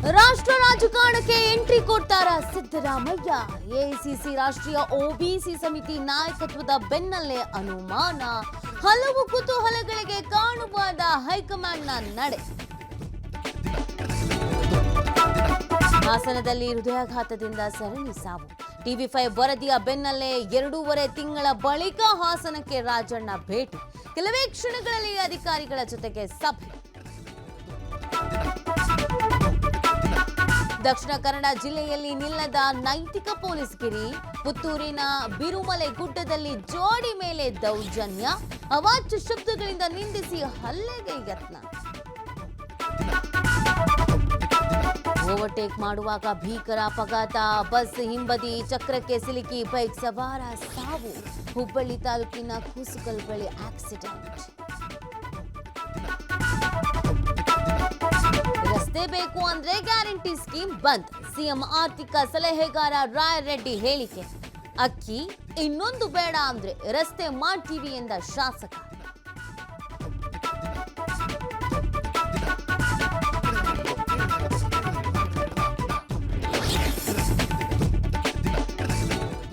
ರಾಷ್ಟ್ರ ರಾಜಕಾರಣಕ್ಕೆ ಎಂಟ್ರಿ ಕೊಡ್ತಾರ ಸಿದ್ದರಾಮಯ್ಯ. ಎಐಸಿಸಿ ರಾಷ್ಟ್ರೀಯ ಒಬಿಸಿ ಸಮಿತಿ ನಾಯಕತ್ವದ ಬೆನ್ನಲ್ಲೇ ಅನುಮಾನ. ಹಲವು ಕುತೂಹಲಗಳಿಗೆ ಕಾರಣವಾದ ಹೈಕಮಾಂಡ್ನ ನಡೆ. ಹಾಸನದಲ್ಲಿ ಹೃದಯಾಘಾತದಿಂದ ಸರಣಿ ಸಾವು. ಟಿವಿ5 ವರದಿಯ ಬೆನ್ನಲ್ಲೇ 2.5 ತಿಂಗಳ ಬಳಿಕ ಹಾಸನಕ್ಕೆ ರಾಜಣ್ಣ ಭೇಟಿ. ಕೆಲವೇ ಕ್ಷಣಗಳಲ್ಲಿ ಅಧಿಕಾರಿಗಳ ಜೊತೆಗೆ ಸಭೆ. ದಕ್ಷಿಣ ಕನ್ನಡ ಜಿಲ್ಲೆಯಲ್ಲಿ ನಿಲ್ಲದ ನೈತಿಕ ಪೊಲೀಸ್ಗಿರಿ. ಪುತ್ತೂರಿನ ಬಿರುಮಲೆ ಗುಡ್ಡದಲ್ಲಿ ಜೋಡಿ ಮೇಲೆ ದೌರ್ಜನ್ಯ. ಅವಾಚ್ಯ ಶಬ್ದಗಳಿಂದ ನಿಂದಿಸಿ ಹಲ್ಲೆಗೆ ಯತ್ನ. ಓವರ್ಟೇಕ್ ಮಾಡುವಾಗ ಭೀಕರ ಅಪಘಾತ. ಬಸ್ ಹಿಂಬದಿ ಚಕ್ರಕ್ಕೆ ಸಿಲುಕಿ ಬೈಕ್ ಸವಾರ ಸಾವು. ಹುಬ್ಬಳ್ಳಿ ತಾಲೂಕಿನ ಕೂಸುಕಲ್ ಬಳಿ ಆಕ್ಸಿಡೆಂಟ್. ರಸ್ತೆ ಬೇಕು ಅಂದ್ರೆ ಗ್ಯಾರಂಟಿ ಸ್ಕೀಮ್ ಬಂದ್. ಸಿಎಂ ಆರ್ಥಿಕ ಸಲಹೆಗಾರ ರಾಯರೆಡ್ಡಿ ಹೇಳಿಕೆ. ಅಕ್ಕಿ ಇನ್ನೊಂದು ಬೇಡ ಅಂದ್ರೆ ರಸ್ತೆ ಮಾಡ್ತೀವಿ ಎಂದ ಶಾಸಕ.